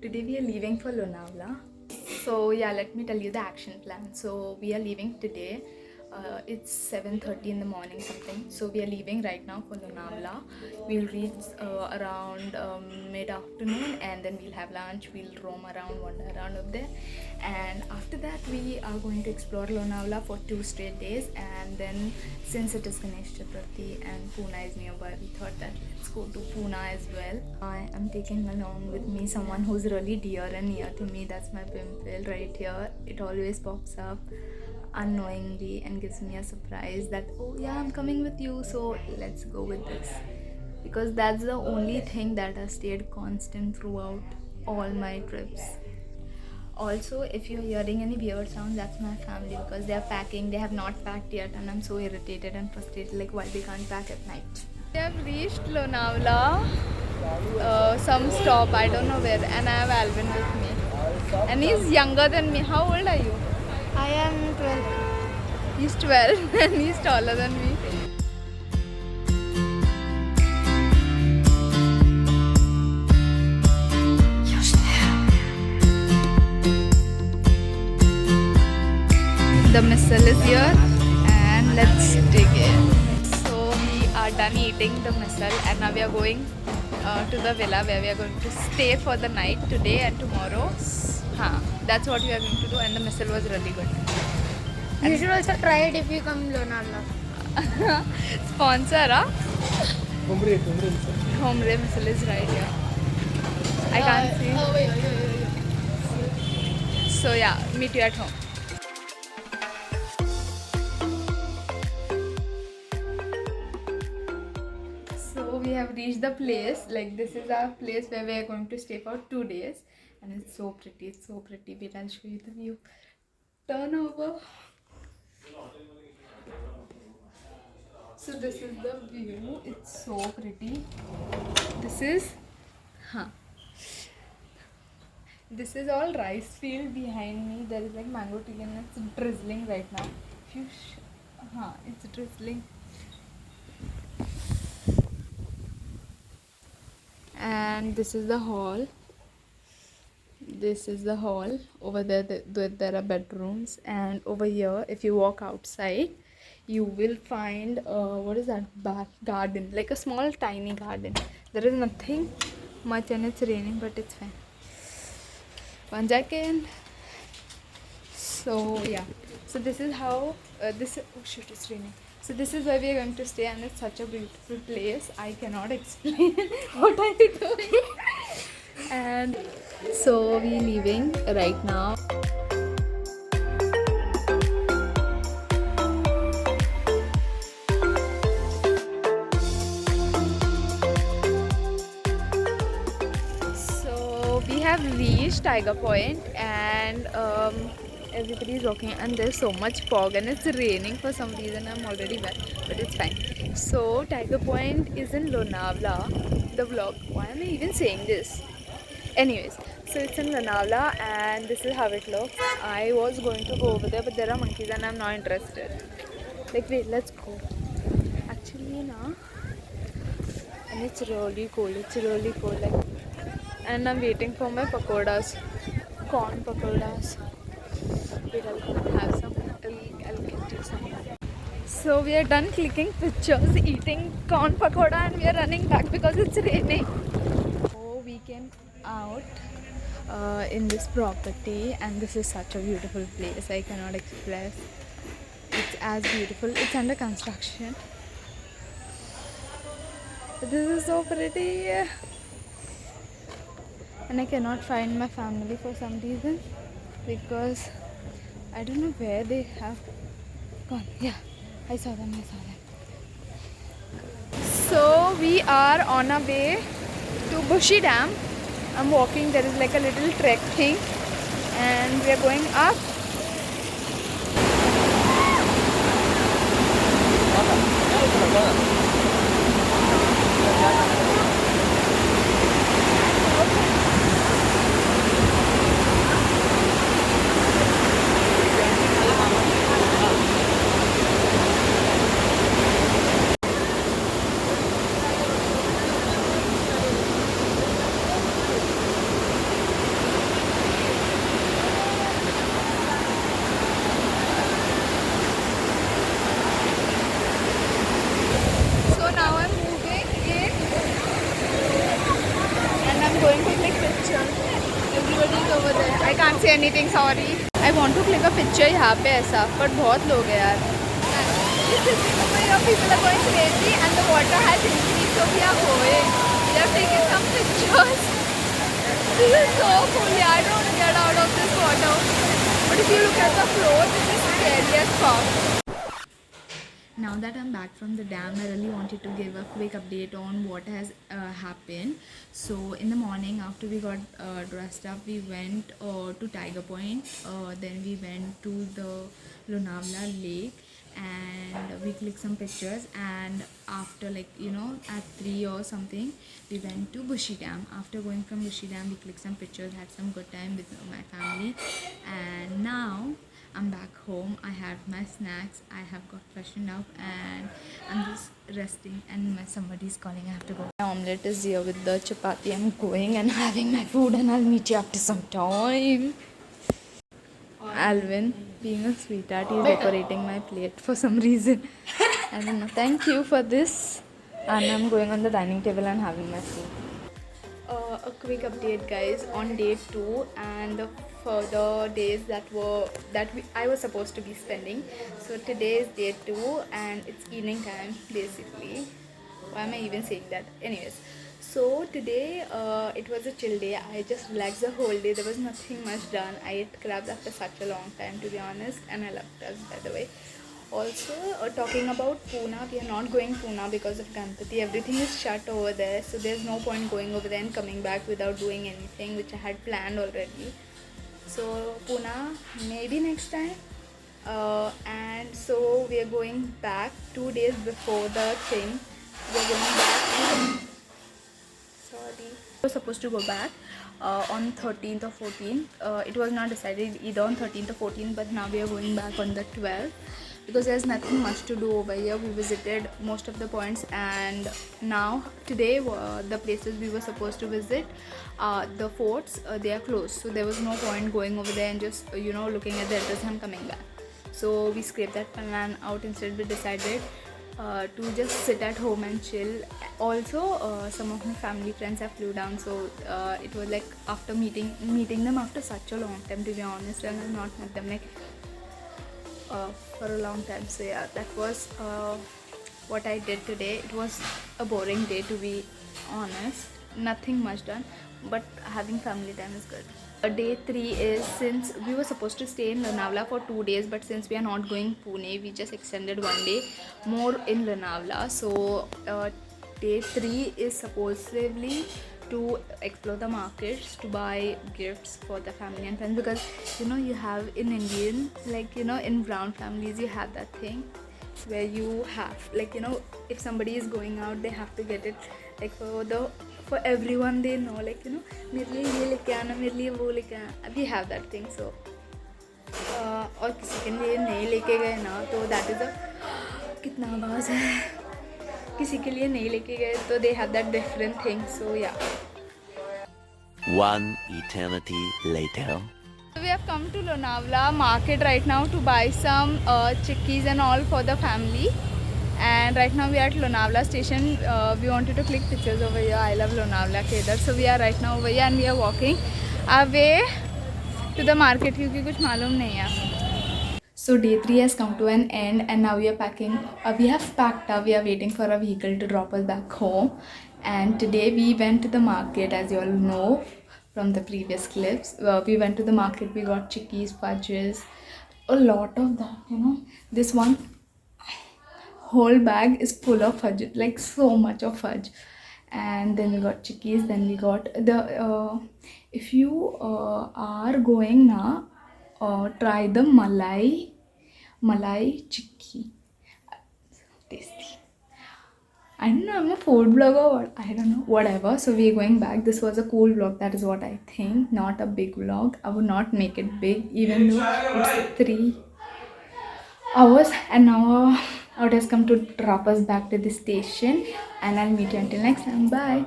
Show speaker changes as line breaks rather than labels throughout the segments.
today we are leaving for Lonavala. So yeah, let me tell you the action plan. So we are leaving today. It's 7:30 in the morning something. So we are leaving right now for Lonavala. We'll reach around mid-afternoon, and then we'll have lunch. We'll roam around, wander around up there, and after that we are going to explore Lonavala for 2 straight days. And then since it is Ganesh Chaturthi and Pune is nearby, we thought that let's go to Pune as well. I am taking along with me someone who's really dear and near to me. That's my pimple right here. It always pops up unknowingly and gives me a surprise that, oh yeah, I'm coming with you, so let's go with this, because that's the only thing that has stayed constant throughout all my trips. Also, if you're hearing any weird sounds, that's my family, because they are packing. They have not packed yet, and I'm so irritated and frustrated, like why they can't pack at night. We have reached Lonavala, some stop, I don't know where, and I have Alvin with me, and he's younger than me. How old are you?
I am 12.
He's 12 and he's taller than me. The missile is here and let's dig in. So we are done eating the missile and now we are going to the villa where we are going to stay for the night today and tomorrow. That's what we are going to do, and the missile was really good.
You should also try it if you come Lonavala.
Sponsor, huh? Hombre missile is right here. I can't see.
Wait.
So yeah, meet you at home. So we have reached the place. Like, this is our place where we are going to stay for 2 days, and it's so pretty. It's so pretty. Wait, I'll show you the view. Turn over. So this is the view. It's so pretty. This is all rice field behind me. There is like mango tree and it's drizzling right now. It's drizzling. And this is the hall. Over there are bedrooms, and over here if you walk outside you will find what is that, back garden, like a small tiny garden. There is nothing much and it's raining, but it's fine. 1 second. So yeah, so this is how it's raining. So this is where we are going to stay, and it's such a beautiful place. I cannot explain. What are you doing? And so we're leaving right now. So we have reached Tiger Point, and everybody is walking, and there's so much fog and it's raining for some reason. I'm already wet, but it's fine. So Tiger Point is in Lonavala. The vlog, why am I even saying this? Anyways, so it's in Lonavala and this is how it looks. I was going to go over there, but there are monkeys and I'm not interested. Like, wait, let's go. Actually, na, and it's really cold. Like, and I'm waiting for my pakoras, corn pakoras. Wait, I'll have some. I'll get you some. So we are done clicking pictures, eating corn pakoda, and we are running back because it's raining. So we came out in this property, and this is such a beautiful place. I cannot express. It's as beautiful. It's under construction. This is so pretty. And I cannot find my family for some reason, because I don't know where they have gone. Yeah, I saw them. So we are on our way to Bushi Dam. I'm walking. There is like a little trek thing, and we are going up. going to click picture. Everybody is over there. I can't say anything, sorry. I want to click a picture यहाँ पे ऐसा, but बहुत लोग हैं यार. This is where people are going crazy and the water has increased, so we are going. We are taking some pictures. This is so cool. Yeah, I don't want to get out of this water. But if you look at the floor, this is scary as fuck. Now that I'm back from the dam, I really wanted to give a quick update on what has happened. So in the morning after we got dressed up, we went to Tiger Point. Then we went to the Lonavala Lake and we clicked some pictures, and after like at 3 or something we went to Bushy Dam. After going from Bushy Dam we clicked some pictures, had some good time with my family, and now I'm back home. I had my snacks, I have got freshened up and I'm just resting, and somebody's calling, I have to go. My omelette is here with the chapati. I'm going and having my food and I'll meet you after some time. Alvin, being a sweetheart, he's decorating my plate for some reason. I don't know. Thank you for this. And I'm going on the dining table and having my food. A quick update, guys, on day 2 and the further days I was supposed to be spending. So today is day 2 and it's evening time basically. Why am I even saying that? Anyways, so today it was a chill day. I just relaxed the whole day. There was nothing much done. I ate crabs after such a long time, to be honest, and I loved crabs, by the way. Also, talking about Pune, we are not going Pune because of Ganpati. Everything is shut over there, so there's no point going over there and coming back without doing anything which I had planned already. So Pune, maybe next time. And so we are going back 2 days before the thing. We are going back. Sorry. We were supposed to go back on 13th or 14th. It was not decided either on 13th or 14th, but now we are going back on the 12th. Because there's nothing much to do over here. We visited most of the points, and now today the places we were supposed to visit, the forts, they are closed, so there was no point going over there and just looking at the address and coming back. So we scraped that plan out. Instead we decided to just sit at home and chill. Also some of my family friends have flew down, so it was like after meeting them after such a long time, to be honest, and I've not met them like for a long time. So yeah, that was what I did today. It was a boring day, to be honest. Nothing much done, but having family time is good. Day 3 is, since we were supposed to stay in Lonavala for 2 days, but since we are not going Pune, we just extended 1 day more in Lonavala. So day 3 is supposedly to explore the markets, to buy gifts for the family and friends, because you have in Indian, like in brown families, you have that thing where you have like if somebody is going out, they have to get it like for everyone they know, like मेरे लिए ये लेके आना, मेरे लिए वो लेके आना. We have that thing. So और किसी के लिए नहीं लेके गए ना, तो that is a कितना आवाज़ है, किसी के लिए नहीं लेके गए तो they have that different thing. So yeah.
One eternity later.
We have come to Lonavala market right now to buy some chickpeas and all for the family. And right now we are at Lonavala station. We wanted to click pictures over here. I love Lonavala के इधर. So we are right now over here and we are walking our way to the market क्योंकि कुछ मालूम नहीं है. So day 3 has come to an end and now we are packing. We have packed up. We are waiting for a vehicle to drop us back home. And today we went to the market, as you all know from the previous clips. We went to the market. We got chickies, fudges, a lot of that. This one whole bag is full of fudge, like so much of fudge. And then we got chickies. Then we got the if you are going now, try the malai chikki. Tasty. I don't know, I'm a food blogger or I don't know, whatever. So we're going back. This was a cool vlog, that is what I think. Not a big vlog. I would not make it big, even though it's 3 hours. And now it has come to drop us back to the station. And I'll meet you until next time. Bye.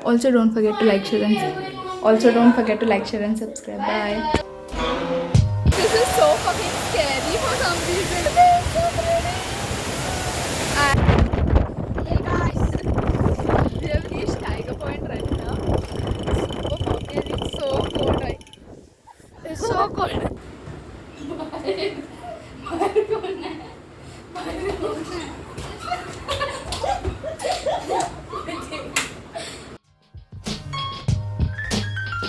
Also don't forget to like, share and subscribe. Bye. This is so fucking scary for some reason. It's so pretty. Hey guys, we have reached बाहर कौन है?